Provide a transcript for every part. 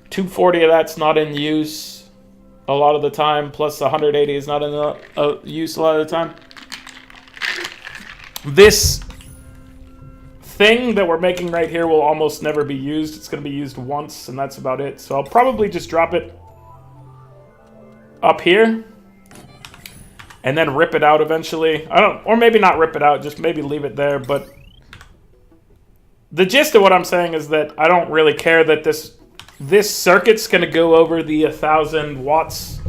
240 of that's not in use a lot of the time, plus 180 is not in use a lot of the time. This thing that we're making right here will almost never be used. It's going to be used once, and that's about it. So I'll probably just drop it up here and then rip it out eventually. Or maybe not rip it out, just maybe leave it there. But the gist of what I'm saying is that I don't really care that this circuit's going to go over the 1,000 watts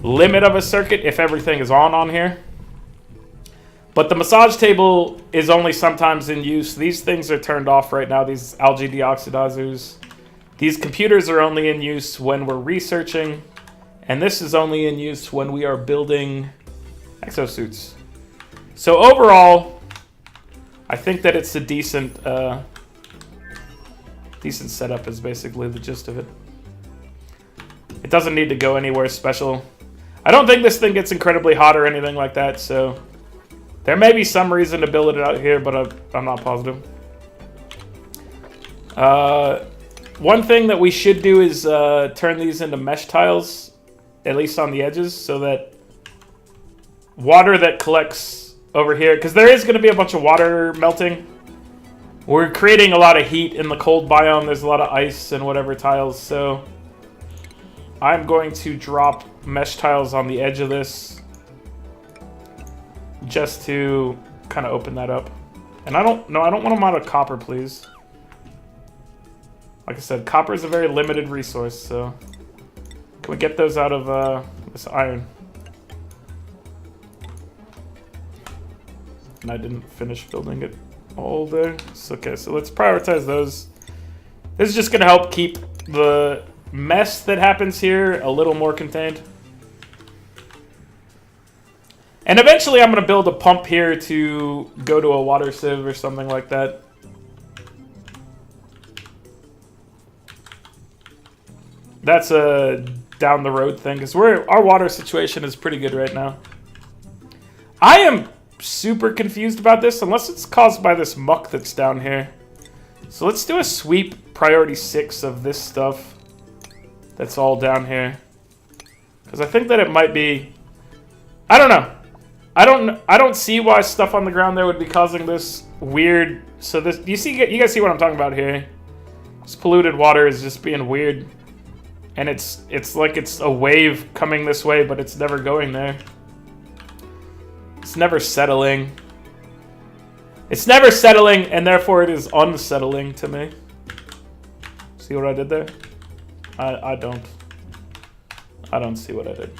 limit of a circuit if everything is on here. But the massage table is only sometimes in use. These things are turned off right now, these algae deoxidizers. These computers are only in use when we're researching. And this is only in use when we are building exosuits. So overall, I think that it's a decent setup is basically the gist of it. It doesn't need to go anywhere special. I don't think this thing gets incredibly hot or anything like that, so there may be some reason to build it out here, but I'm not positive. One thing that we should do is turn these into mesh tiles, at least on the edges, so that water that collects over here, because there is going to be a bunch of water melting. We're creating a lot of heat in the cold biome. There's a lot of ice and whatever tiles, so I'm going to drop mesh tiles on the edge of this just to kind of open that up. And I don't want them out of copper, please. Like I said, copper is a very limited resource, so can we get those out of this iron? And I didn't finish building it all there. So, okay, so let's prioritize those. This is just going to help keep the mess that happens here a little more contained. And eventually I'm going to build a pump here to go to a water sieve or something like that. That's a down the road thing, because our water situation is pretty good right now. I am super confused about this, unless it's caused by this muck that's down here. So let's do a sweep priority 6 of this stuff that's all down here. Because I think that it might be... I don't know. I don't see why stuff on the ground there would be causing this weird... So this... You guys see what I'm talking about here? This polluted water is just being weird. And it's like it's a wave coming this way, but it's never going there. It's never settling. It's never settling, and therefore it is unsettling to me. See what I did there? I don't see what I did.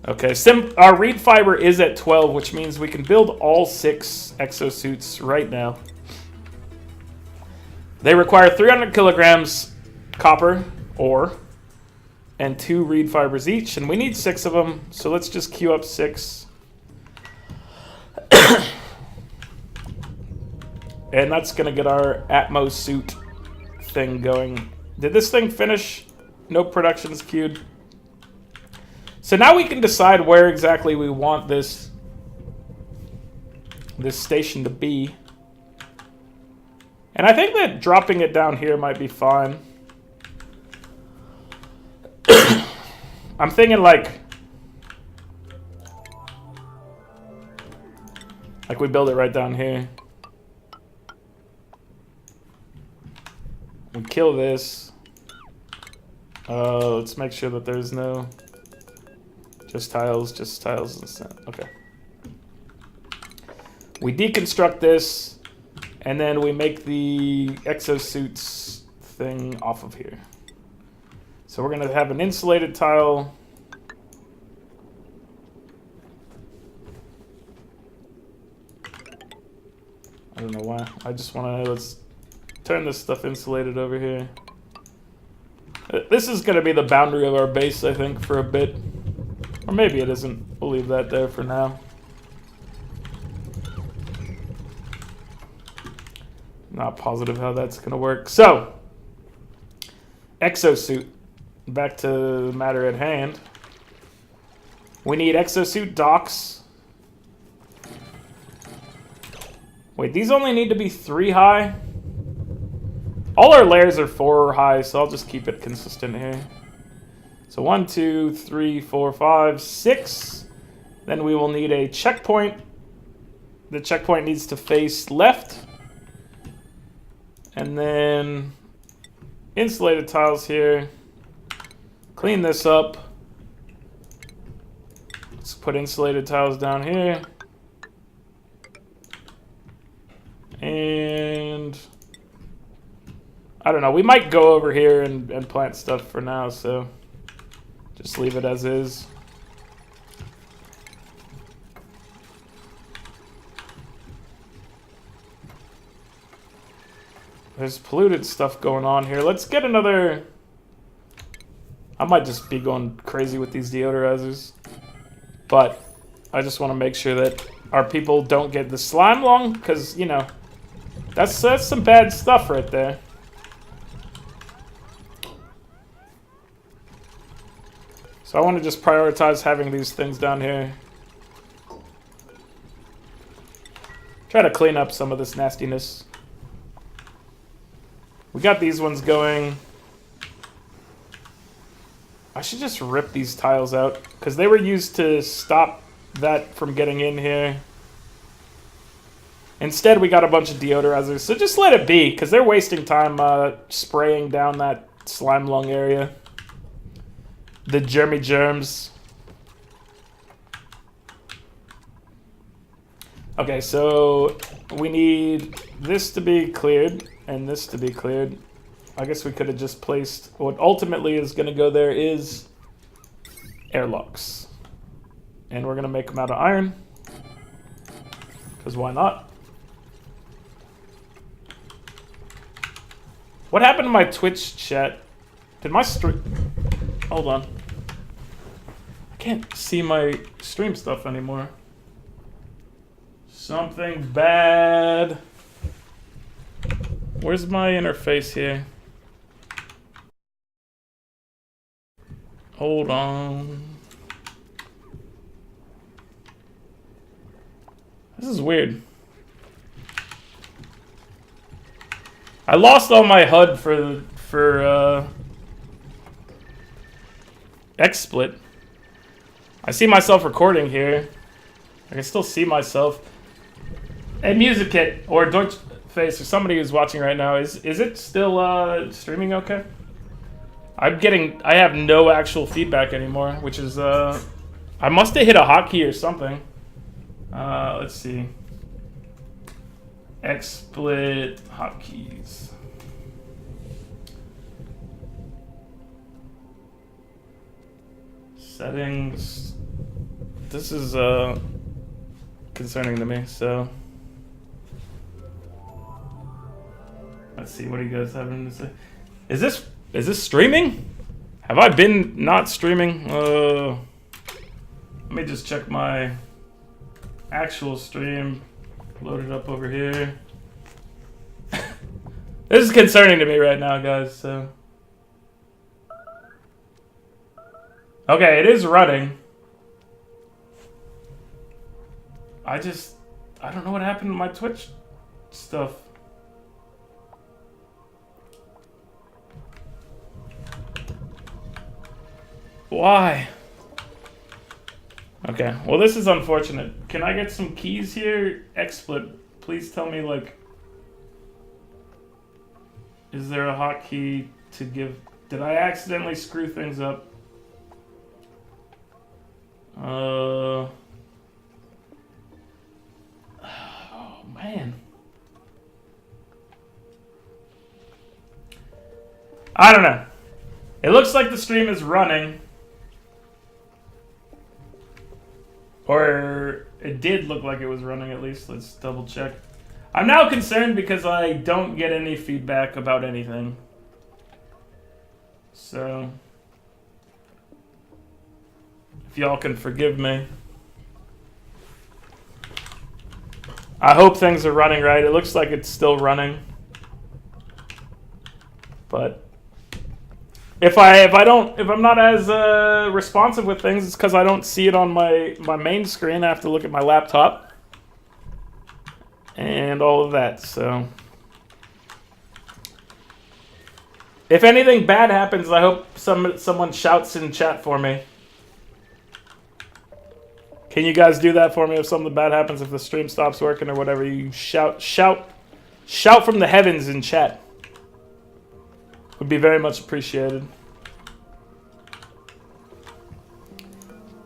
Okay, our reed fiber is at 12, which means we can build all 6 exosuits right now. They require 300 kilograms copper ore and 2 reed fibers each, and we need 6 of them, so let's just queue up 6. And that's gonna get our atmo suit thing going. Did this thing finish? No productions queued. So now we can decide where exactly we want this station to be. And I think that dropping it down here might be fine. I'm thinking like we build it right down here. We kill this. Let's make sure that there's no... Just tiles and stuff. Okay. We deconstruct this, and then we make the exosuits thing off of here. So we're gonna have an insulated tile. I don't know why. I just wanna, let's turn this stuff insulated over here. This is gonna be the boundary of our base, I think, for a bit. Or maybe it isn't. We'll leave that there for now. Not positive how that's going to work. So, exosuit. Back to the matter at hand. We need exosuit docks. Wait, these only need to be 3 high? All our layers are 4 high, so I'll just keep it consistent here. So 1, 2, 3, 4, 5, 6. Then we will need a checkpoint. The checkpoint needs to face left. And then insulated tiles here. Clean this up. Let's put insulated tiles down here. And I don't know. We might go over here and plant stuff for now, so just leave it as is. There's polluted stuff going on here. Let's get another... I might just be going crazy with these deodorizers. But I just want to make sure that our people don't get the slime lung, because, you know, that's some bad stuff right there. So I want to just prioritize having these things down here. Try to clean up some of this nastiness. We got these ones going. I should just rip these tiles out, because they were used to stop that from getting in here. Instead, we got a bunch of deodorizers, so just let it be, because they're wasting time spraying down that slime lung area. The germy germs. Okay, so we need this to be cleared and this to be cleared. I guess we could have just placed what ultimately is going to go there is airlocks. And we're going to make them out of iron. Because why not? What happened to my Twitch chat? Did my stream... Hold on. I can't see my stream stuff anymore. Something bad. Where's my interface here? Hold on. This is weird. I lost all my HUD for XSplit. I see myself recording here. I can still see myself. Hey, Music Kit or Deutschface or somebody who's watching right now, is it still streaming okay? I have no actual feedback anymore, which is I must have hit a hotkey or something. Let's see. XSplit hotkeys. Settings. This is concerning to me, so let's see, what do you guys have to say? Is this streaming? Have I been not streaming? Let me just check my actual stream. Load it up over here. This is concerning to me right now, guys, so. Okay, it is running. I don't know what happened to my Twitch stuff. Why? Okay, well, this is unfortunate. Can I get some keys here? XSplit, please tell me, like, is there a hotkey to give? Did I accidentally screw things up? Oh, man. I don't know. It looks like the stream is running. Or it did look like it was running, at least. Let's double check. I'm now concerned because I don't get any feedback about anything. So, if y'all can forgive me. I hope things are running right. It looks like it's still running. But if I'm not as responsive with things, it's because I don't see it on my main screen. I have to look at my laptop and all of that. So If anything bad happens, I hope someone shouts in chat for me. Can you guys do that for me if something bad happens, if the stream stops working or whatever? You shout from the heavens in chat. Would be very much appreciated.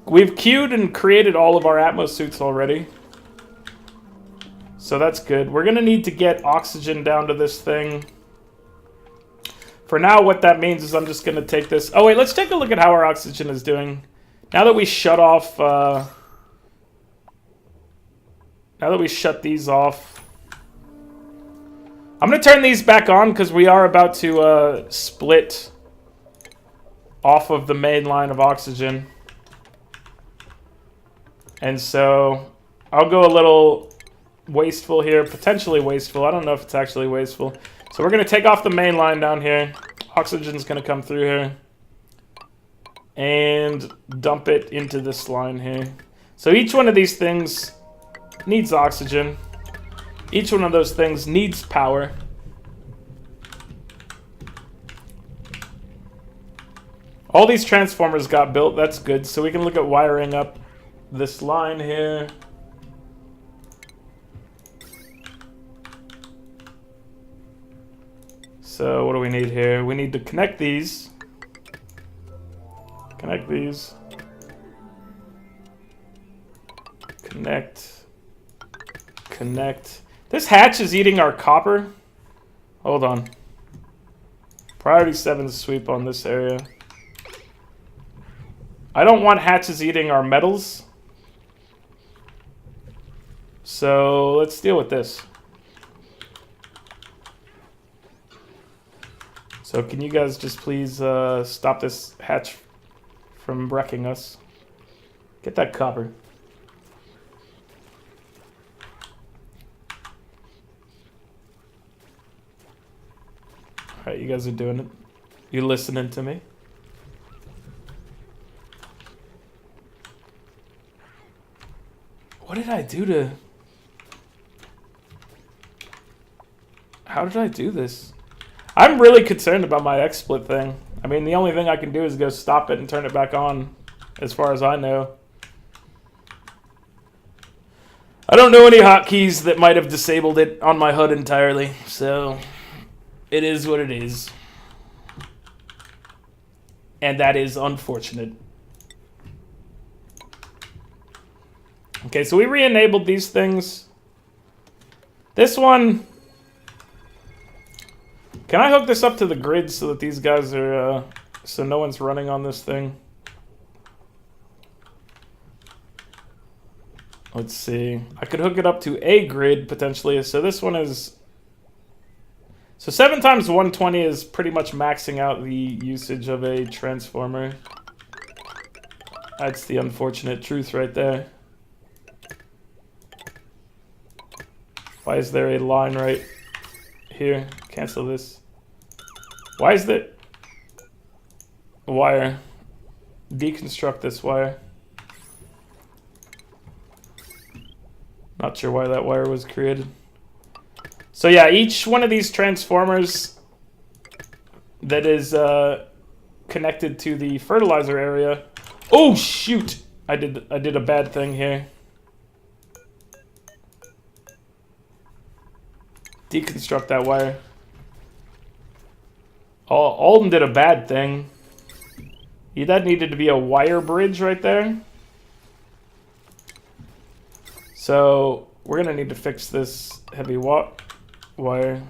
We've queued and created all of our atmo suits already. So that's good. We're going to need to get oxygen down to this thing. For now, what that means is I'm just going to take this... Oh, wait, let's take a look at how our oxygen is doing. Now that we shut off... now that we shut these off... I'm going to turn these back on because we are about to split off of the main line of oxygen. And so I'll go a little wasteful here, potentially wasteful. I don't know if it's actually wasteful. So we're going to take off the main line down here. Oxygen's going to come through here. And dump it into this line here. So each one of these things needs oxygen. Each one of those things needs power. All these transformers got built. That's good. So we can look at wiring up this line here. So what do we need here? We need to connect these. Connect these. Connect. Connect. This hatch is eating our copper. Hold on. Priority 7 sweep on this area. I don't want hatches eating our metals. So let's deal with this. So can you guys just please stop this hatch from wrecking us? Get that copper. Alright, you guys are doing it. You listening to me? What did I do to... How did I do this? I'm really concerned about my XSplit thing. I mean, the only thing I can do is go stop it and turn it back on, as far as I know. I don't know any hotkeys that might have disabled it on my HUD entirely, so it is what it is. And that is unfortunate. Okay, so we re-enabled these things. This one... Can I hook this up to the grid so that these guys are... so no one's running on this thing? Let's see. I could hook it up to a grid, potentially. So this one is... So 7 times 120 is pretty much maxing out the usage of a transformer. That's the unfortunate truth right there. Why is there a line right here? Cancel this. Why is there a wire? Deconstruct this wire. Not sure why that wire was created. So yeah, each one of these transformers that is connected to the fertilizer area. Oh shoot! I did a bad thing here. Deconstruct that wire. Oh, Alden did a bad thing. That needed to be a wire bridge right there. So we're gonna need to fix this heavy wire.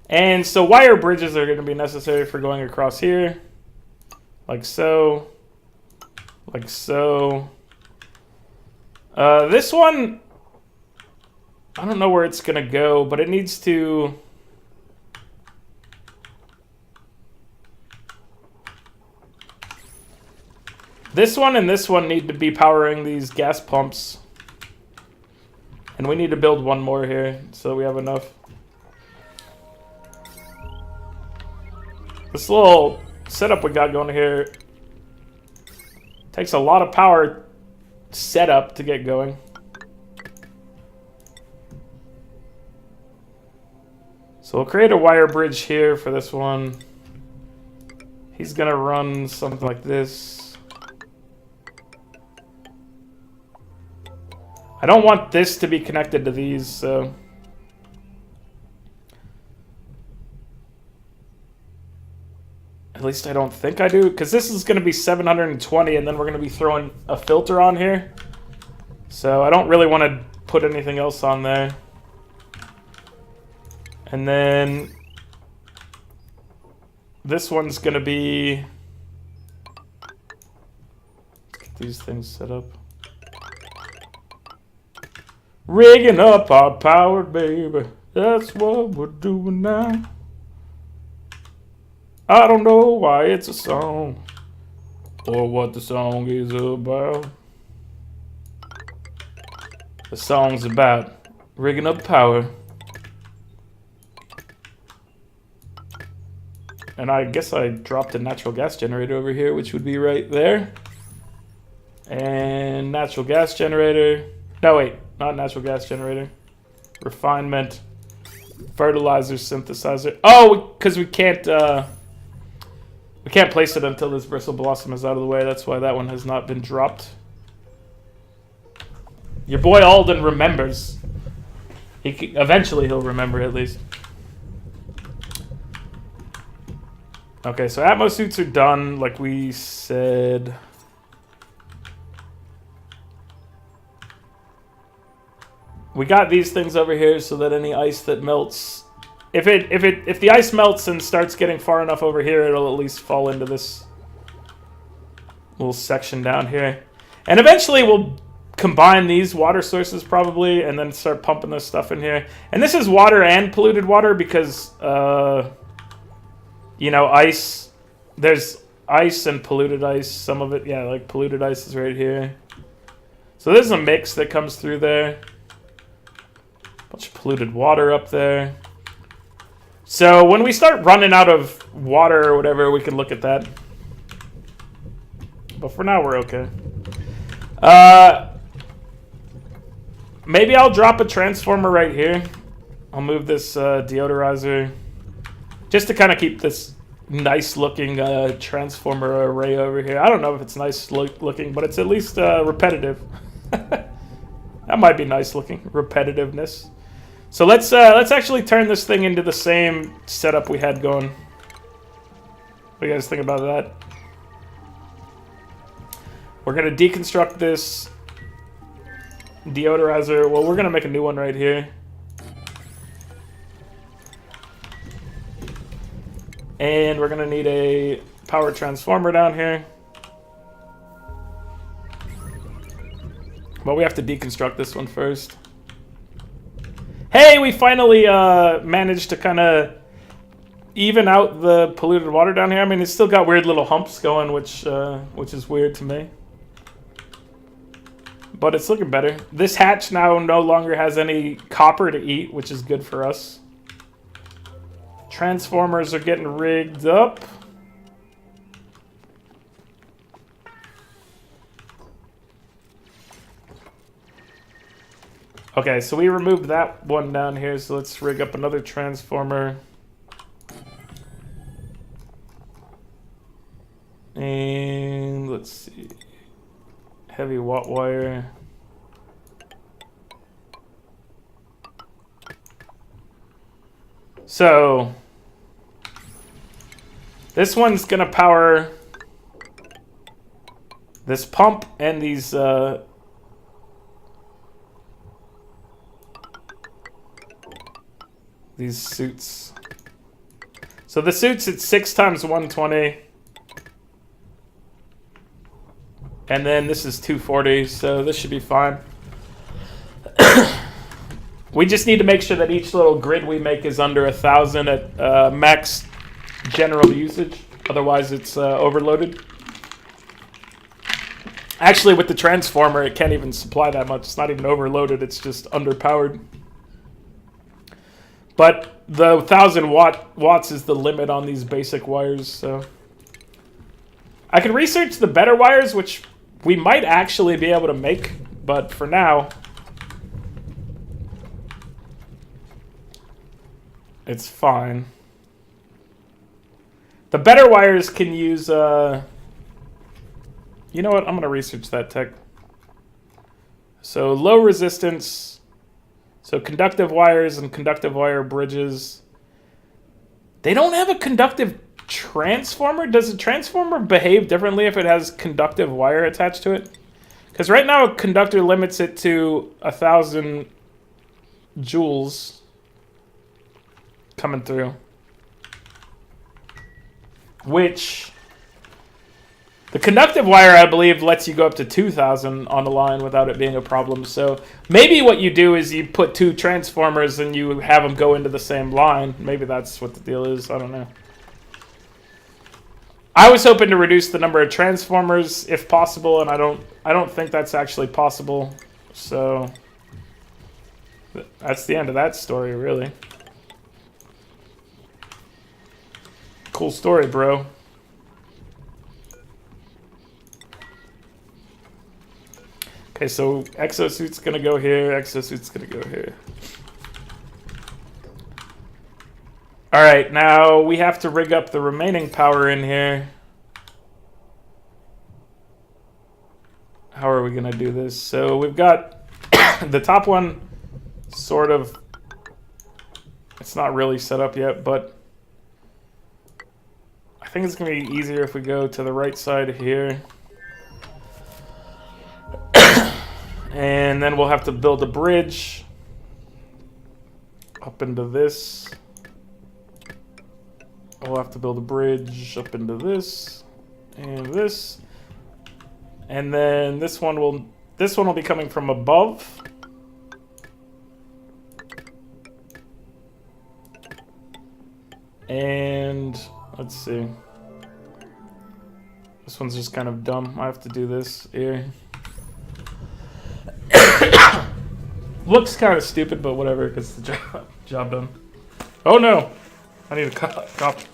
And so wire bridges are gonna be necessary for going across here. Like so. Like so. This one, I don't know where it's gonna go, but it needs to... This one and this one need to be powering these gas pumps. And we need to build one more here so we have enough. This little setup we got going here takes a lot of power setup to get going. So we'll create a wire bridge here for this one. He's gonna run something like this. I don't want this to be connected to these, so... At least I don't think I do, because this is going to be 720, and then we're going to be throwing a filter on here. So I don't really want to put anything else on there. And then this one's going to be... Let's get these things set up. Rigging up our power, baby. That's what we're doing now. I don't know why it's a song or what the song is about. The song's about rigging up power. And I guess I dropped a natural gas generator over here, which would be right there. And natural gas generator. No, wait, not natural gas generator. Refinement. Fertilizer synthesizer. Oh, because we can't place it until this bristle blossom is out of the way. That's why that one has not been dropped. Your boy Alden remembers. Eventually he'll remember at least. Okay, so atmo suits are done, like we said. We got these things over here so that any ice that melts... If the ice melts and starts getting far enough over here, it'll at least fall into this little section down here. And eventually we'll combine these water sources probably and then start pumping this stuff in here. And this is water and polluted water because, you know, ice, there's ice and polluted ice. Some of it, yeah, like polluted ice is right here. So there's a mix that comes through there. Bunch of polluted water up there. So when we start running out of water or whatever, we can look at that. But for now, we're okay. Maybe I'll drop a transformer right here. I'll move this deodorizer just to kind of keep this nice-looking transformer array over here. I don't know if it's nice looking, but it's at least repetitive. That might be nice looking, repetitiveness. So let's actually turn this thing into the same setup we had going. What do you guys think about that? We're gonna deconstruct this deodorizer. Well, we're gonna make a new one right here. And we're gonna need a power transformer down here. But we have to deconstruct this one first. Hey, we finally managed to kind of even out the polluted water down here. I mean, it's still got weird little humps going, which is weird to me. But it's looking better. This hatch now no longer has any copper to eat, which is good for us. Transformers are getting rigged up. Okay, so we removed that one down here, so let's rig up another transformer. And let's see. Heavy watt wire. So this one's gonna power this pump and these suits. So the suits, it's 6 times 120. And then this is 240, so this should be fine. We just need to make sure that each little grid we make is under 1,000 at max general usage. Otherwise, it's overloaded. Actually, with the transformer, it can't even supply that much. It's not even overloaded. It's just underpowered. But the 1,000 watts is the limit on these basic wires. So I can research the better wires, which we might actually be able to make. But for now, it's fine. The better wires can use... You know what? I'm going to research that tech. So low resistance. So conductive wires and conductive wire bridges. They don't have a conductive transformer. Does a transformer behave differently if it has conductive wire attached to it? Because right now a conductor limits it to 1,000 joules coming through. Which... The conductive wire, I believe, lets you go up to 2,000 on the line without it being a problem. So maybe what you do is you put 2 transformers and you have them go into the same line. Maybe that's what the deal is. I don't know. I was hoping to reduce the number of transformers if possible, and I don't think that's actually possible. So that's the end of that story, really. Cool story, bro. Okay, so exosuit's gonna go here, exosuit's gonna go here. Alright, now we have to rig up the remaining power in here. How are we gonna do this? So we've got the top one sort of, it's not really set up yet, but I think it's gonna be easier if we go to the right side here. And then we'll have to build a bridge up into this. We'll have to build a bridge up into this and this. And then this one will be coming from above. And let's see. This one's just kind of dumb. I have to do this here. Looks kind of stupid, but whatever, because the job done. Oh no! I need a cough.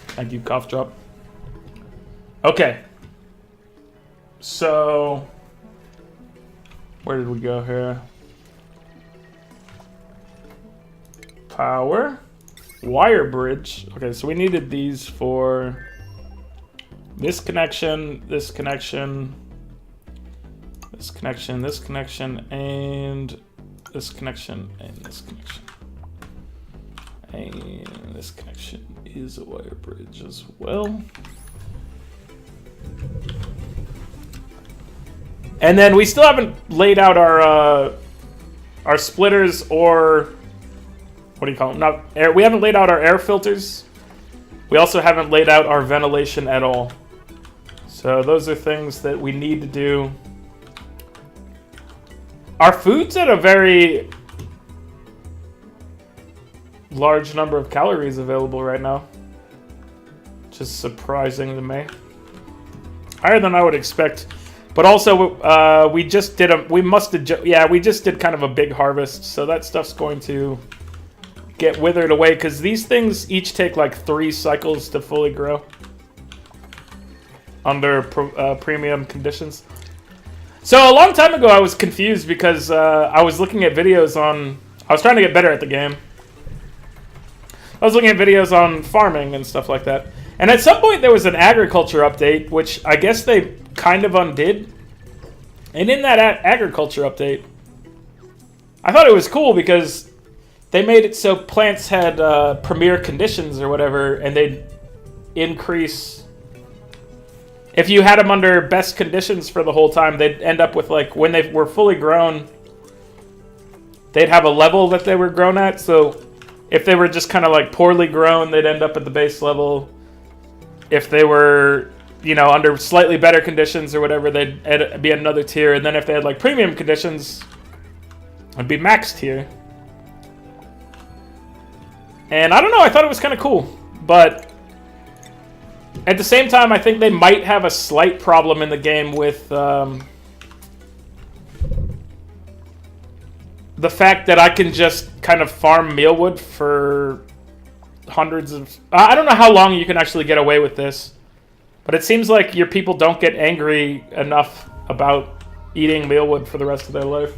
Thank you, cough drop. Okay. So, where did we go here? Power. Wire bridge. Okay, so we needed these for this connection, this connection, this connection, this connection, and this connection, and this connection. And this connection is a wire bridge as well. And then we still haven't laid out our splitters, or what do you call them? Not air. We haven't laid out our air filters. We also haven't laid out our ventilation at all. So those are things that we need to do. Our food's at a very large number of calories available right now, which is surprising to me. Higher than I would expect. But also, we just did we just did kind of a big harvest, so that stuff's going to get withered away, because these things each take like 3 cycles to fully grow under premium conditions. So a long time ago I was confused because I was looking at videos on... I was trying to get better at the game. I was looking at videos on farming and stuff like that. And at some point there was an agriculture update, which I guess they kind of undid. And in that agriculture update, I thought it was cool because they made it so plants had premier conditions or whatever, and they'd increase... If you had them under best conditions for the whole time, they'd end up with, like, when they were fully grown, they'd have a level that they were grown at. So if they were just kind of like poorly grown, they'd end up at the base level. If they were, you know, under slightly better conditions or whatever, they'd be at another tier. And then if they had like premium conditions, it'd be max tier. And I don't know, I thought it was kind of cool. But at the same time, I think they might have a slight problem in the game with the fact that I can just kind of farm mealwood for hundreds of... I don't know how long you can actually get away with this, but it seems like your people don't get angry enough about eating mealwood for the rest of their life.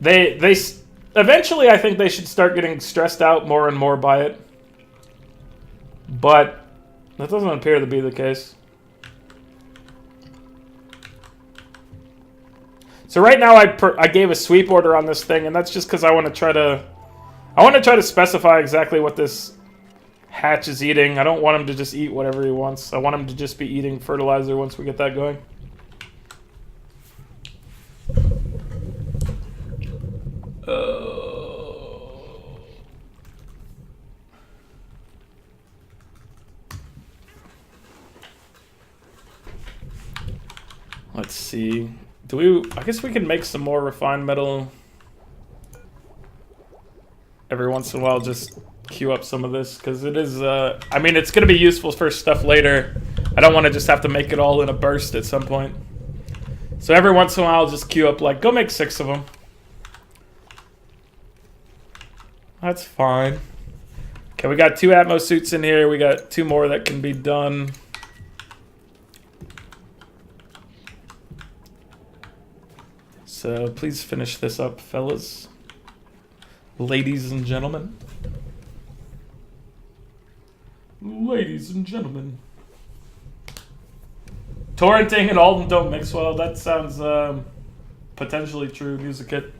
Eventually, I think they should start getting stressed out more and more by it. But that doesn't appear to be the case. So right now I gave a sweep order on this thing, and that's just because I want to try to specify exactly what this hatch is eating. I don't want him to just eat whatever he wants. I want him to just be eating fertilizer once we get that going. Let's see. I guess we can make some more refined metal. Every once in a while, just queue up some of this, because it is, I mean, it's going to be useful for stuff later. I don't want to just have to make it all in a burst at some point. So every once in a while, I'll just queue up, like, go make 6 of them. That's fine. Okay, we got 2 atmo suits in here. We got 2 more that can be done. So please finish this up, fellas. Ladies and gentlemen. Ladies and gentlemen. Torrenting and Alden don't mix well. That sounds potentially true, Music Kit.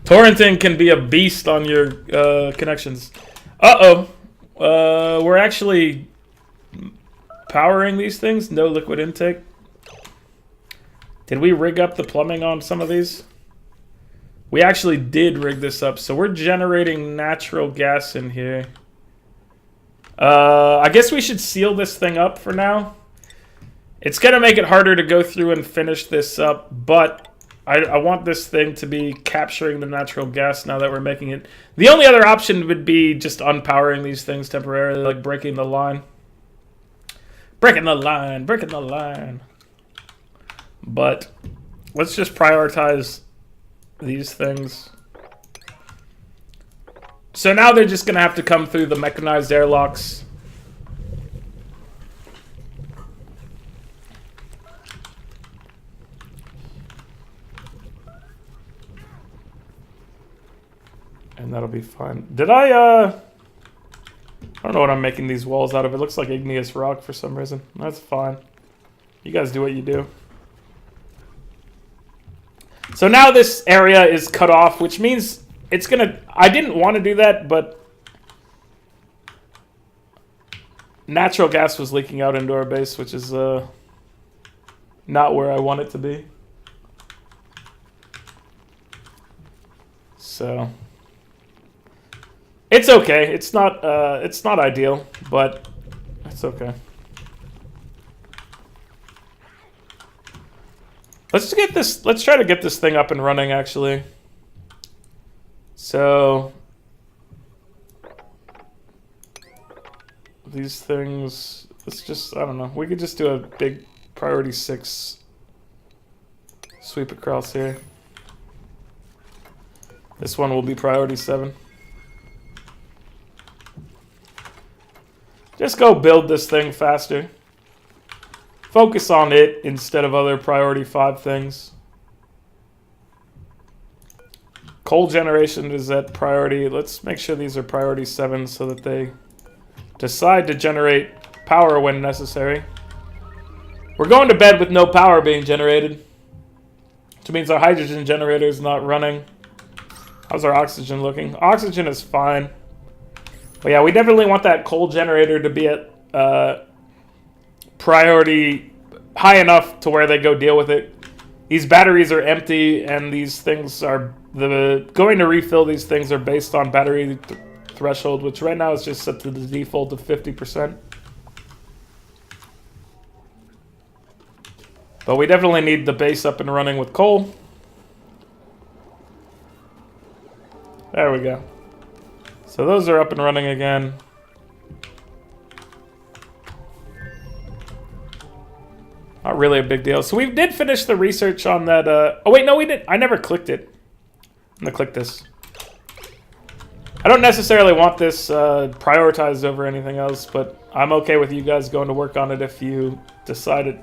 Torrenting can be a beast on your connections. Uh-oh. We're actually powering these things. No liquid intake. Did we rig up the plumbing on some of these? We actually did rig this up. So we're generating natural gas in here. I guess we should seal this thing up for now. It's going to make it harder to go through and finish this up, but I want this thing to be capturing the natural gas now that we're making it. The only other option would be just unpowering these things temporarily, like breaking the line. Breaking the line, breaking the line. But let's just prioritize these things. So now they're just going to have to come through the mechanized airlocks. And that'll be fine. Did I don't know what I'm making these walls out of. It looks like igneous rock for some reason. That's fine. You guys do what you do. So now this area is cut off, which means it's gonna... I didn't want to do that, but... natural gas was leaking out into our base, which is not where I want it to be. So... it's okay. It's not ideal, but it's okay. Let's try to get this thing up and running, actually. So these things, let's just, I don't know. We could just do a big priority 6 sweep across here. This one will be priority 7. Just go build this thing faster. Focus on it instead of other priority 5 things. Coal generation is at priority. Let's make sure these are priority 7 so that they decide to generate power when necessary. We're going to bed with no power being generated, which means our hydrogen generator is not running. How's our oxygen looking? Oxygen is fine. But yeah, we definitely want that coal generator to be at priority high enough to where they go deal with it. These batteries are empty, and these things are... going to refill these things are based on battery threshold, which right now is just set to the default of 50%. But we definitely need the base up and running with coal. There we go. So those are up and running again. Not really a big deal. So we did finish the research on that. Oh, wait, no, we didn't. I never clicked it. I'm going to click this. I don't necessarily want this prioritized over anything else, but I'm okay with you guys going to work on it if you decide it